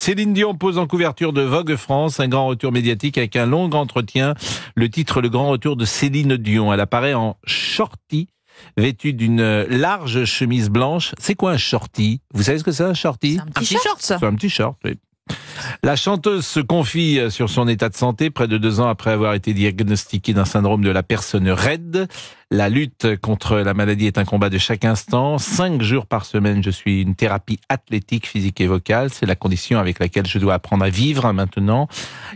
Céline Dion pose en couverture de Vogue France un grand retour médiatique avec un long entretien. Le titre, le grand retour de Céline Dion. Elle apparaît en shorty, vêtue d'une large chemise blanche. C'est quoi un shorty? Vous savez ce que c'est un shorty? C'est un petit short, ça. C'est un petit short, oui. La chanteuse se confie sur son état de santé près de 2 ans après avoir été diagnostiquée d'un syndrome de la personne raide. La lutte contre la maladie est un combat de chaque instant. 5 jours par semaine, je suis une thérapie athlétique, physique et vocale. C'est la condition avec laquelle je dois apprendre à vivre maintenant.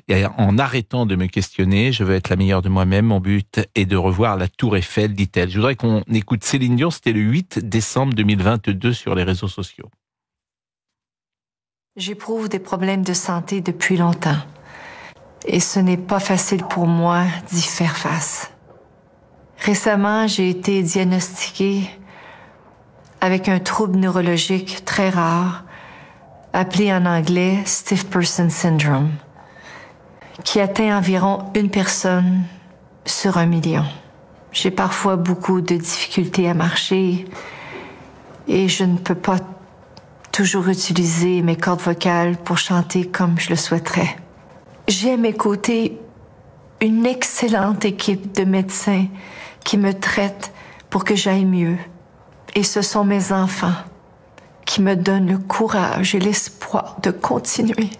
Et en arrêtant de me questionner, je veux être la meilleure de moi-même. Mon but est de revoir la Tour Eiffel, dit-elle. Je voudrais qu'on écoute Céline Dion. C'était le 8 décembre 2022 sur les réseaux sociaux. J'éprouve des problèmes de santé depuis longtemps. Et ce n'est pas facile pour moi d'y faire face. Récemment, j'ai été diagnostiquée avec un trouble neurologique très rare, appelé en anglais Stiff Person Syndrome, qui atteint environ 1 personne sur 1 million. J'ai parfois beaucoup de difficultés à marcher et je ne peux pas toujours utiliser mes cordes vocales pour chanter comme je le souhaiterais. J'ai à mes côtés une excellente équipe de médecins qui me traitent pour que j'aille mieux. Et ce sont mes enfants qui me donnent le courage et l'espoir de continuer.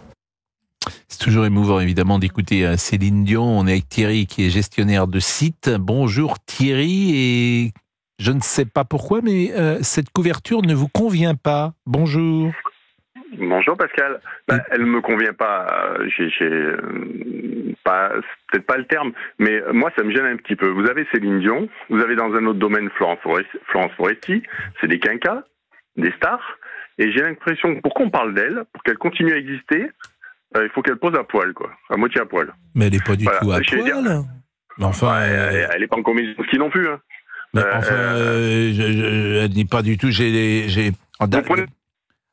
C'est toujours émouvant, évidemment, d'écouter Céline Dion. On est avec Thierry, qui est gestionnaire de site. Bonjour Thierry, et je ne sais pas pourquoi, mais cette couverture ne vous convient pas. Bonjour. Bonjour Pascal. Elle me convient pas. Pas, c'est peut-être pas le terme, mais moi ça me gêne un petit peu. Vous avez Céline Dion, vous avez dans un autre domaine Florence Foresti. C'est des quinquas, des stars, et j'ai l'impression que pour qu'on parle d'elle, pour qu'elle continue à exister, il faut qu'elle pose à poil, quoi, à moitié à poil. Mais elle n'est pas du tout à poil. Mais enfin, elle n'est pas en comédie non plus. Hein. Mais enfin, elle n'est pas du tout. Vous prenez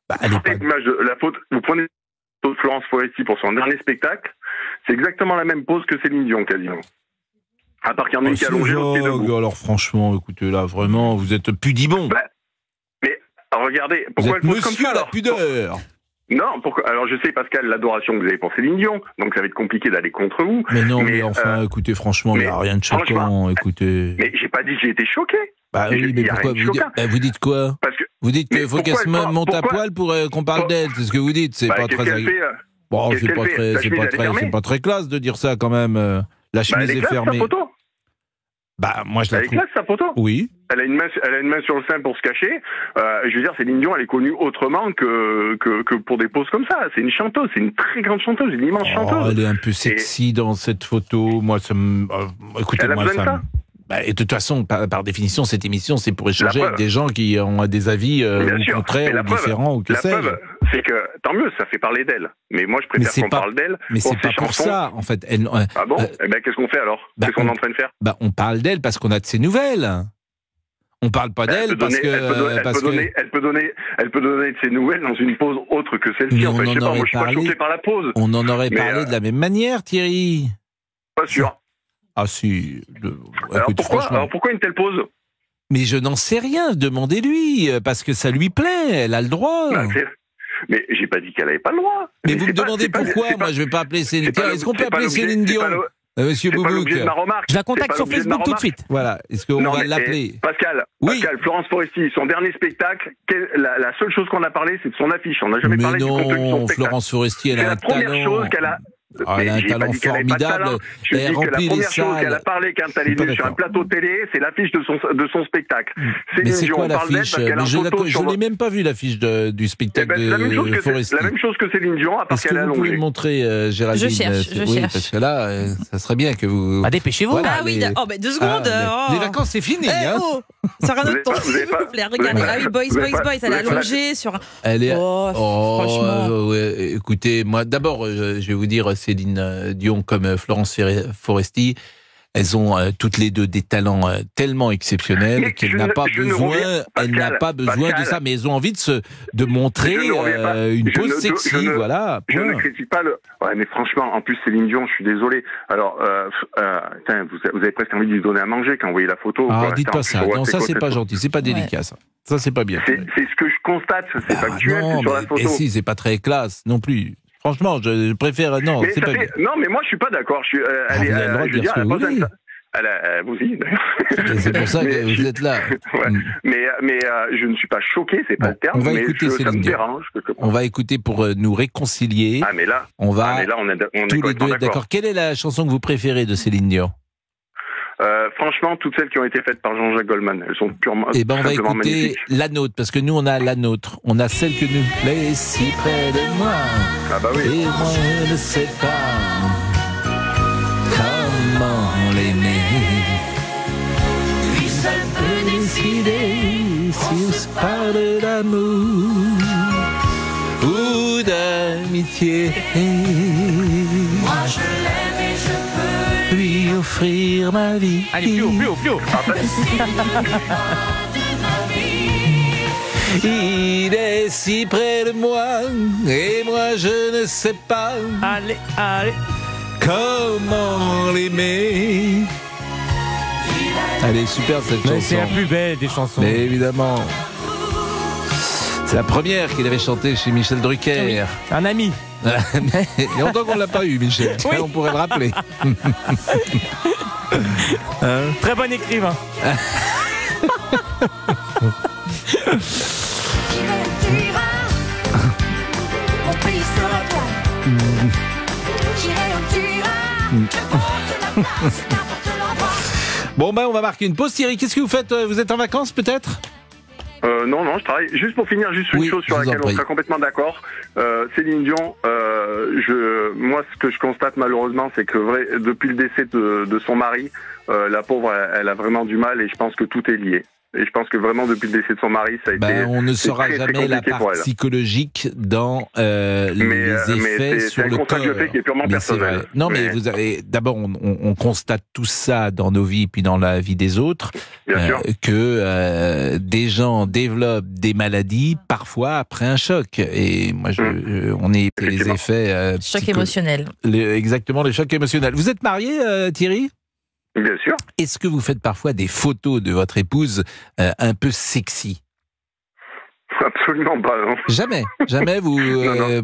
vous prenez la photo de Florence Foresti pour son dernier spectacle, c'est exactement la même pose que Céline Dion, quasiment. À part qu'il y en a une qui est allongée, l'autre qui est debout. Alors franchement, écoutez, là, vraiment, vous êtes pudibond. Mais regardez, pourquoi elle pose comme ça, la pudeur. Non, alors je sais, Pascal, l'adoration que vous avez pour Céline Dion, donc ça va être compliqué d'aller contre vous. Mais non, mais enfin, écoutez, franchement, il n'y a rien de choquant, écoutez. Mais j'ai pas dit que j'ai été choqué. Bah oui, mais pourquoi vous dites quoi? Vous dites qu'il faut qu'elle se monte à poil pour qu'on parle d'elle, c'est ce que vous dites, c'est pas très agréable. Bon, c'est pas très classe de dire ça quand même. La chemise est fermée. Bah, moi je la trouve. Elle est classe, sa photo. Oui. Elle a une main sur le sein pour se cacher. Je veux dire, Céline Dion, elle est connue autrement que pour des poses comme ça. C'est une chanteuse, c'est une très grande chanteuse, une immense chanteuse. Elle est un peu sexy dans cette photo. Moi, ça me. Écoutez, elle a besoin de ça. Et de toute façon, par définition, cette émission, c'est pour échanger avec des gens qui ont des avis contraires ou différents ou que sais-je. La preuve, c'est que, tant mieux, ça fait parler d'elle. Mais moi, je préfère qu'on parle d'elle. Mais c'est pas pour ça, en fait. Ah bon? Eh ben, qu'est-ce qu'on fait alors? Qu'est-ce qu'on est en train de faire? On parle d'elle parce qu'on a de ses nouvelles. On parle pas d'elle parce que... Elle peut donner de ses nouvelles dans une pose autre que celle-ci. En fait, je sais pas, moi, je suis pas choqué par la pose. On en aurait parlé de la même manière, Thierry. Pas sûr. Ah si. Alors pourquoi une telle pose? Mais je n'en sais rien, demandez-lui, parce que ça lui plaît, elle a le droit. Mais j'ai pas dit qu'elle n'avait pas le droit. Mais vous me demandez pourquoi? Moi je vais pas appeler Céline Dion. Est-ce qu'on peut appeler Céline Dion? Monsieur Boubouk. Je la contacte sur Facebook tout de suite. Voilà, est-ce qu'on va l'appeler? Pascal, Florence Foresti, son dernier spectacle, la seule chose qu'on a parlé, c'est de son affiche. On n'a jamais parlé du contenu de son spectacle. Florence Foresti, elle a un talent. C'est la première chose qu'elle a... elle a un talent formidable. Je dis que la première chose qu'elle a parlé quand elle est venue sur un plateau télé, c'est l'affiche de son spectacle. Mais c'est quoi l'affiche? Je n'ai même pas vu l'affiche du spectacle de Foresti. La même chose que Céline Dion, à part qu'elle est allongée. Vous pouvez me montrer, Géraldine? Je cherche. Oui, parce que là, ça serait bien que vous... Dépêchez-vous. Voilà, ah oui, 2 secondes. Les vacances, c'est fini. Ça rend notre temps, s'il vous plaît. Regardez, ah oui, boys, elle est allongée sur... Elle est... franchement. Écoutez, moi, d'abord, je vais vous dire, Céline Dion comme Florence Foresti, elles ont toutes les deux des talents tellement exceptionnels qu'elle n'a pas besoin de ça, mais elles ont envie de montrer une pose sexy, voilà. Je ne critique pas le... Ouais, mais franchement, en plus Céline Dion, je suis désolé. Alors, vous avez presque envie de lui donner à manger quand vous voyez la photo. Ah, dites pas ça. Non, ça c'est pas gentil, c'est pas délicat ça. Ça c'est pas bien. C'est ce que je constate, c'est factuel sur la photo. Et si, c'est pas très classe non plus. Franchement, je préfère... Non, mais c'est pas bien. non, mais moi, je suis pas d'accord. Vous avez le droit de dire ce que vous voulez. Vous y, d'ailleurs. C'est pour ça que vous êtes là. Ouais. Mais je ne suis pas choqué, c'est pas le terme. On va mais écouter ça me Céline Dion. dérange. On va écouter pour nous réconcilier. Ah, mais là, on va on est tous les deux être d'accord. Quelle est la chanson que vous préférez de Céline Dion? Franchement, toutes celles qui ont été faites par Jean-Jacques Goldman, elles sont purement on va écouter magnifiques. la nôtre, parce que nous, on a la nôtre. On a celle que nous plaît si près de moi. Ah bah oui. Et moi, je ne sais pas comment l'aimer. Lui seul peut décider si on se parle d'amour ou d'amitié. Moi je l'aime et je peux lui offrir ma vie. Allez, plus haut, plus haut, plus haut. Il est si près de moi et moi je ne sais pas. Allez, allez. Comment l'aimer. Elle est super cette chanson. C'est la plus belle des chansons. Mais évidemment. C'est la première qu'il avait chantée chez Michel Drucker. Oui. Un ami. Il y a longtemps qu'on ne l'a pas eu, Michel. Oui. On pourrait le rappeler. Très bon écrivain. Mon pays sera toi. J'irai où tu iras. Je porte la place, n'importe l'endroit. Bon, on va marquer une pause. Thierry, qu'est-ce que vous faites? Vous êtes en vacances, peut-être? Non, je travaille. Juste pour finir, une chose sur laquelle on sera complètement d'accord. Céline Dion, moi, ce que je constate malheureusement, c'est que depuis le décès de son mari, la pauvre, elle a vraiment du mal et je pense que tout est lié. Et je pense que vraiment, depuis le décès de son mari, ça a été... On ne saura jamais la part psychologique dans les effets sur le corps. C'est un constat que je fais qui est purement personnel. Non, mais vous avez... D'abord, on constate tout ça dans nos vies, puis dans la vie des autres, que des gens développent des maladies, parfois après un choc. Et moi, on est les effets... choc émotionnel. Exactement, les chocs émotionnels. Vous êtes marié, Thierry ? Bien sûr. Est-ce que vous faites parfois des photos de votre épouse un peu sexy? Absolument pas, non. Jamais vous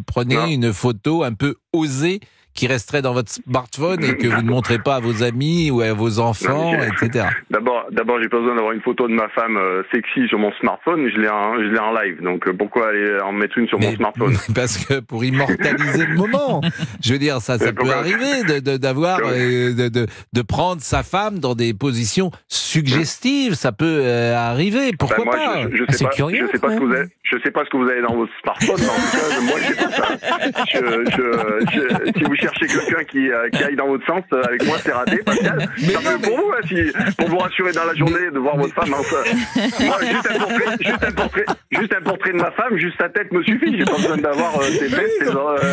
prenez une photo un peu osée qui resterait dans votre smartphone et que vous ne montrez pas à vos amis ou à vos enfants, etc. D'abord, j'ai pas besoin d'avoir une photo de ma femme sexy sur mon smartphone, je l'ai en live, donc pourquoi aller en mettre une sur mon smartphone? Parce que pour immortaliser le moment, je veux dire, ça peut arriver de prendre sa femme dans des positions suggestives, ça peut arriver, pourquoi pas? C'est curieux. Je sais pas ce que vous avez dans votre smartphone, mais en tout cas, moi je sais pas ça. Si vous cherchez quelqu'un qui aille dans votre sens, avec moi c'est raté, Pascal. Mais non, pour vous, pour vous rassurer dans la journée de voir votre femme. Moi, juste un portrait de ma femme, juste sa tête me suffit. J'ai pas besoin d'avoir ses fesses.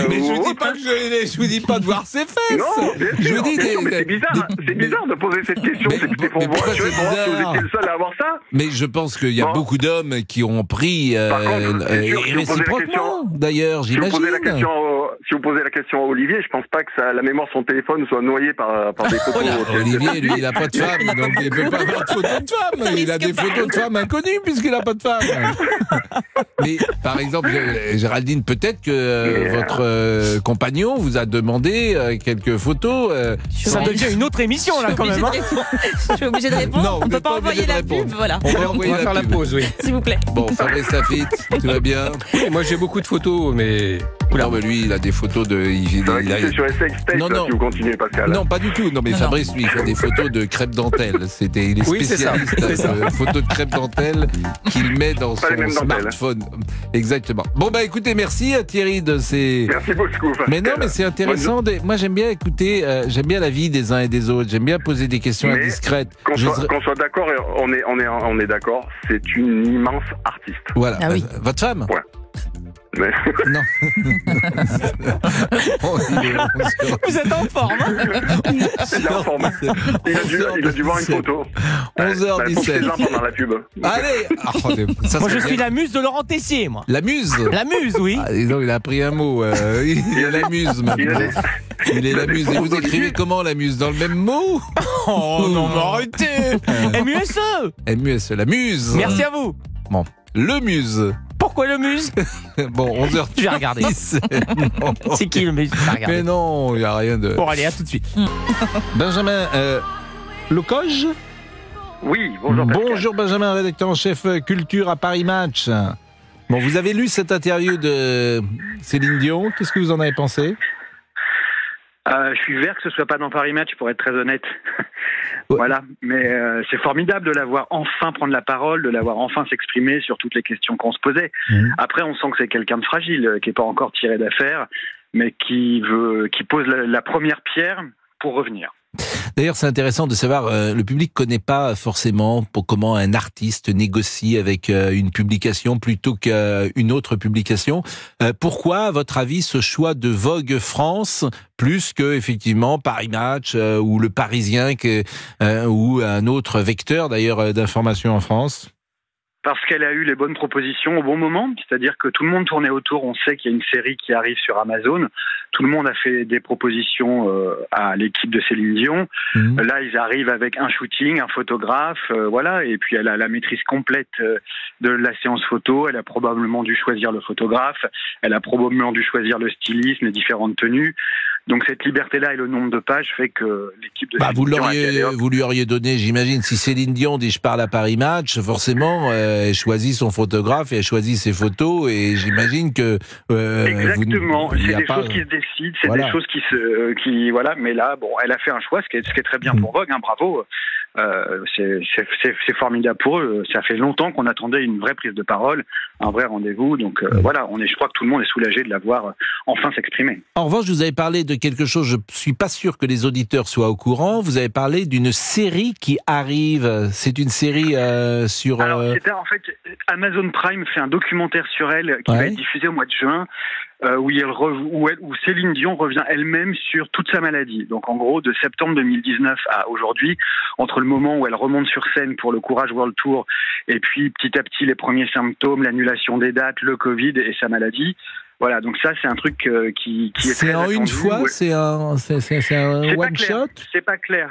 Mais je vous dis pas de voir ses fesses. Non, bien sûr, mais c'est bizarre. C'est bizarre de poser cette question. C'était pour vous rassurer, pour voir si vous étiez le seul à avoir ça. Mais je pense qu'il y a beaucoup d'hommes qui ont pris réciproquement. D'ailleurs, j'imagine. Si vous posez la question à Olivier, je pense pas que la mémoire de son téléphone soit noyée par des photos. Olivier, lui, il a pas de femme, donc il peut pas avoir de photos de femme. Il a des photos de femmes inconnues puisqu'il a pas de femme. Mais par exemple, Géraldine, peut-être que votre compagnon vous a demandé quelques photos. Ça devient une autre émission là quand même. Je suis obligé de répondre. Non, on peut pas envoyer la pub, voilà. On va faire la pause, oui. S'il vous plaît. Bon, Fabrice Lafitte, tout va bien? Oui, moi j'ai beaucoup de photos, mais... Non, mais lui, il a des photos de... C'est sur les sextapes, si vous continuez, Pascal. Non, pas du tout. Non, mais Fabrice, lui, il fait des photos de crêpes dentelle. Il est spécialiste de photos de crêpes dentelle qu'il met dans son smartphone. Exactement. Bon, écoutez, merci Thierry de ces... Merci beaucoup, Pascal. Mais non, mais c'est intéressant. Moi, j'aime bien écouter, j'aime bien la vie des uns et des autres. J'aime bien poser des questions indiscrètes. Qu'on soit d'accord, on est d'accord, c'est une immense artiste. Voilà. Ah oui. Votre femme? Ouais. Mais... Non. Vous êtes en forme, hein? Il est en forme. Il a dû voir une photo. 11h17. Pendant la pub. Allez. Moi, je suis la muse de Laurent Tessier, moi. La muse? La muse, oui. Donc, il a appris un mot. Il est la muse, maintenant. Il est la muse. Et vous écrivez comment, la muse? Dans le même mot? Oh non, mais arrêtez. MUSE. MUSE, la muse. Merci à vous. Bon. Le muse. Pourquoi Pourquoi le muse? Bon, 11h. Je vais regarder. C'est qui le muse? Mais non, il n'y a rien de... Bon, allez, à tout de suite. Benjamin Locoge. Oui, bonjour Pascal. Bonjour Benjamin, rédacteur en chef culture à Paris Match. Bon, vous avez lu cette interview de Céline Dion. Qu'est-ce que vous en avez pensé? Je suis vert que ce soit pas dans Paris Match, pour être très honnête. Ouais. Voilà, mais c'est formidable de la voir enfin prendre la parole, de la voir enfin s'exprimer sur toutes les questions qu'on se posait. Après, on sent que c'est quelqu'un de fragile, qui n'est pas encore tiré d'affaire, mais qui pose la première pierre pour revenir. D'ailleurs, c'est intéressant de savoir, le public connaît pas forcément comment un artiste négocie avec une publication plutôt qu'une autre publication. Pourquoi, à votre avis, ce choix de Vogue France plus que effectivement Paris Match ou Le Parisien ou un autre vecteur d'ailleurs d'information en France? Parce qu'elle a eu les bonnes propositions au bon moment, c'est-à-dire que tout le monde tournait autour, on sait qu'il y a une série qui arrive sur Amazon, tout le monde a fait des propositions à l'équipe de Céline Dion, là ils arrivent avec un shooting, un photographe, voilà, et puis elle a la maîtrise complète de la séance photo, elle a probablement dû choisir le photographe, elle a probablement dû choisir le stylisme, les différentes tenues, donc cette liberté-là et le nombre de pages fait que l'équipe de Céline Dion... Vous lui auriez donné, j'imagine, si Céline Dion dit je parle à Paris Match, forcément... elle choisit son photographe et elle choisit ses photos et j'imagine que exactement, c'est des choses qui se décident, c'est des choses qui voilà, mais là bon, elle a fait un choix, ce qui est très bien pour Vogue, hein, bravo. C'est formidable pour eux. Ça fait longtemps qu'on attendait une vraie prise de parole, un vrai rendez-vous. Donc voilà, je crois que tout le monde est soulagé de la voir enfin s'exprimer. En revanche, vous avez parlé de quelque chose, je suis pas sûr que les auditeurs soient au courant. Vous avez parlé d'une série qui arrive. C'est une série sur... Alors, en fait, Amazon Prime fait un documentaire sur elle qui va être diffusé au mois de juin. Où Céline Dion revient elle-même sur toute sa maladie. Donc en gros, de septembre 2019 à aujourd'hui, entre le moment où elle remonte sur scène pour le Courage World Tour, et puis petit à petit les premiers symptômes, l'annulation des dates, le Covid et sa maladie. Voilà, donc ça c'est un truc qui est très attendu. C'est en une fois, c'est un one shot. C'est pas clair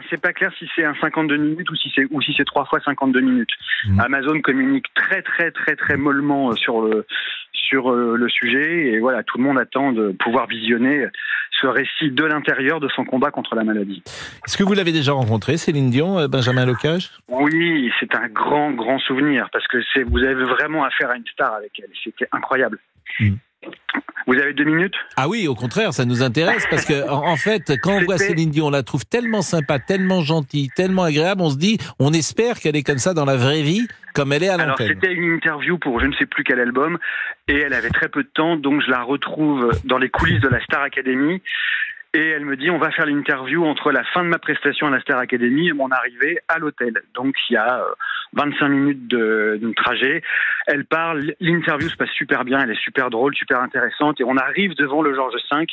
si c'est un 52 minutes ou si c'est 3 fois 52 minutes. Amazon communique très mollement sur le sujet et voilà, tout le monde attend de pouvoir visionner ce récit de l'intérieur de son combat contre la maladie. Est-ce que vous l'avez déjà rencontré, Céline Dion, Benjamin Locoge? Oui, c'est un grand souvenir parce que vous avez vraiment affaire à une star avec elle. C'était incroyable. Vous avez 2 minutes? Ah oui, au contraire, ça nous intéresse parce que en fait, quand on voit Céline Dion, on la trouve tellement sympa, tellement gentille, tellement agréable, on se dit, on espère qu'elle est comme ça dans la vraie vie, comme elle est à l'antenne. Alors c'était une interview pour je ne sais plus quel album et elle avait très peu de temps, donc je la retrouve dans les coulisses de la Star Academy. Et elle me dit, on va faire l'interview entre la fin de ma prestation à la Star Academy et mon arrivée à l'hôtel. Donc, il y a 25 minutes de trajet. Elle parle, l'interview se passe super bien, elle est super drôle, super intéressante. Et on arrive devant le Georges V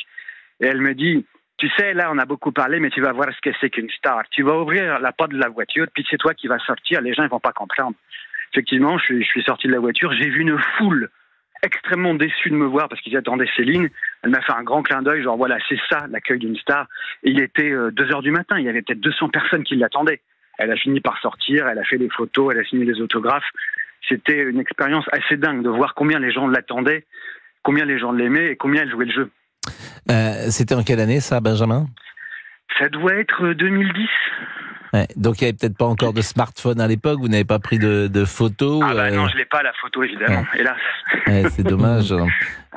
et elle me dit, tu sais, là, on a beaucoup parlé, mais tu vas voir ce que c'est qu'une star. Tu vas ouvrir la porte de la voiture, puis c'est toi qui vas sortir, les gens ne vont pas comprendre. Effectivement, je suis sorti de la voiture, j'ai vu une foule extrêmement déçu de me voir parce qu'ils attendaient Céline. Elle m'a fait un grand clin d'œil, genre voilà, c'est ça l'accueil d'une star. Et il était 2h du matin, il y avait peut-être 200 personnes qui l'attendaient. Elle a fini par sortir, elle a fait des photos, elle a signé des autographes. C'était une expérience assez dingue de voir combien les gens l'attendaient, combien les gens l'aimaient et combien elle jouait le jeu. C'était en quelle année ça, Benjamin? Ça doit être 2010. Ouais, donc il n'y avait peut-être pas encore de smartphone à l'époque, vous n'avez pas pris de photos. Ah bah non, je l'ai pas la photo évidemment, hélas. C'est dommage.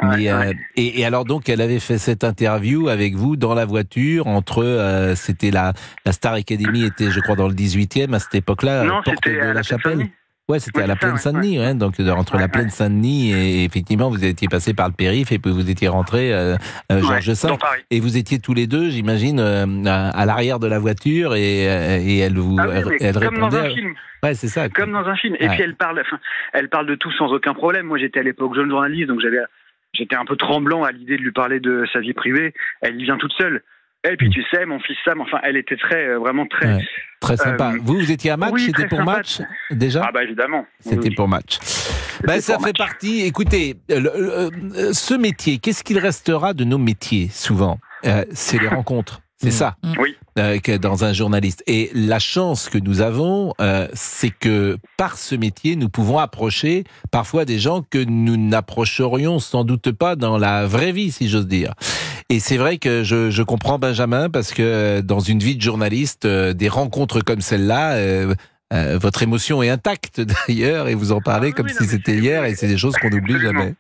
Mais, et alors donc elle avait fait cette interview avec vous dans la voiture entre c'était la Star Academy était je crois dans le 18e à cette époque-là, non, porte de la Chapelle. Ouais, c'était à la Plaine Saint-Denis, donc entre la Plaine Saint-Denis et effectivement vous étiez passé par le périph' et puis vous étiez rentré Georges V et vous étiez tous les deux, j'imagine, à l'arrière de la voiture et elle répondait. Comme dans un film. Ouais, c'est ça. Comme dans un film. Et puis elle parle de tout sans aucun problème. Moi, j'étais à l'époque jeune journaliste, donc j'étais un peu tremblant à l'idée de lui parler de sa vie privée. Elle y vient toute seule. Et puis tu sais, mon fils Sam, enfin, elle était vraiment très... Très sympa. Vous étiez à Match, oui, c'était pour Match déjà? Ah bah évidemment. C'était pour Match. Ça fait partie, écoutez, ce métier, qu'est-ce qu'il restera de nos métiers souvent? C'est les rencontres, c'est ça. Oui. dans un journaliste. Et la chance que nous avons, c'est que par ce métier, nous pouvons approcher parfois des gens que nous n'approcherions sans doute pas dans la vraie vie, si j'ose dire. Et c'est vrai que je comprends Benjamin, parce que dans une vie de journaliste, des rencontres comme celle-là, votre émotion est intacte d'ailleurs, et vous en parlez comme si c'était hier, et c'est des choses qu'on n'oublie jamais.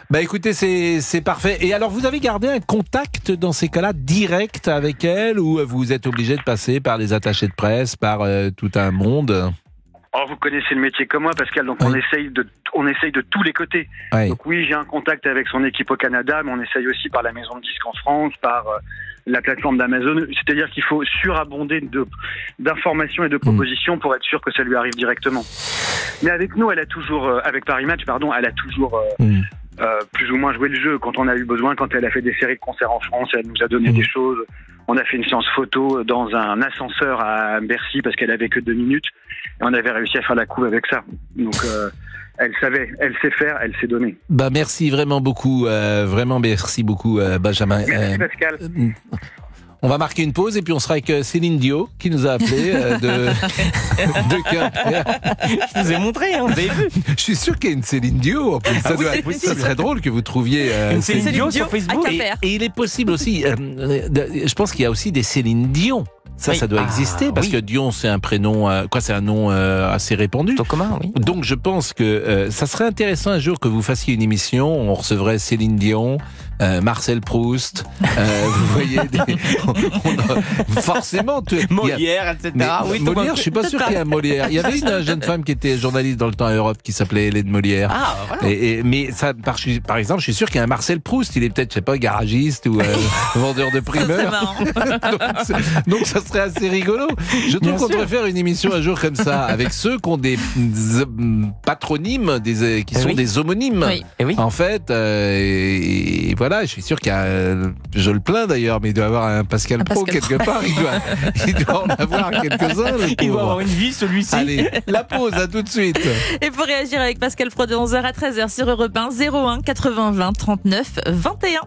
Bah écoutez, c'est parfait. Et alors, vous avez gardé un contact dans ces cas-là direct avec elle, ou vous êtes obligé de passer par les attachés de presse, par tout un monde? Oh, vous connaissez le métier comme moi, Pascal, donc Oui. on essaye de tous les côtés. Oui. Donc oui, j'ai un contact avec son équipe au Canada, mais on essaye aussi par la maison de disques en France, par la plateforme d'Amazon. C'est-à-dire qu'il faut surabonder d'informations et de propositions pour être sûr que ça lui arrive directement. Mais avec nous, avec Paris Match, elle a toujours plus ou moins joué le jeu quand on a eu besoin, quand elle a fait des séries de concerts en France, elle nous a donné des choses. On a fait une séance photo dans un ascenseur à Bercy parce qu'elle avait que 2 minutes et on avait réussi à faire la couve avec ça. Donc elle sait faire, elle sait donner. Bah merci vraiment beaucoup, Benjamin. Merci Pascal. On va marquer une pause et puis on sera avec Céline Dion qui nous a appelé de Quimper. Je vous ai montré, hein, vous avez vu. Je suis sûr qu'il y a une Céline Dion. En plus. Ça serait drôle que vous trouviez Une Céline Dion sur à Facebook. Quimper. Et il est possible aussi, je pense qu'il y a aussi des Céline Dion. Ça doit exister, parce que Dion, c'est un prénom, c'est un nom assez répandu. Plutôt commun, oui. Donc je pense que ça serait intéressant un jour que vous fassiez une émission, on recevrait Céline Dion, Marcel Proust, vous voyez, forcément... Molière, etc. Oui, Molière, je suis pas sûr qu'il y ait un Molière. Il y avait une jeune femme qui était journaliste dans le temps à Europe qui s'appelait Hélène Molière. Ah, voilà. Mais ça, par exemple, je suis sûr qu'il y a un Marcel Proust, il est peut-être, je sais pas, garagiste ou vendeur de primeurs. Donc ça serait assez rigolo. Je trouve qu'on devrait faire une émission un jour comme ça, avec ceux qui ont des patronymes, qui sont des homonymes. Oui. Et oui. En fait, et voilà, je suis sûr qu'il y a, je le plains d'ailleurs, mais il doit y avoir un Pascal Pro quelque part. Il doit en avoir quelques-uns. Il doit avoir une vie, celui-ci. Allez, la pause, à tout de suite. Et pour réagir avec Pascal Pro de 11h à 13h sur Europe 1, 01 80 20 39 21.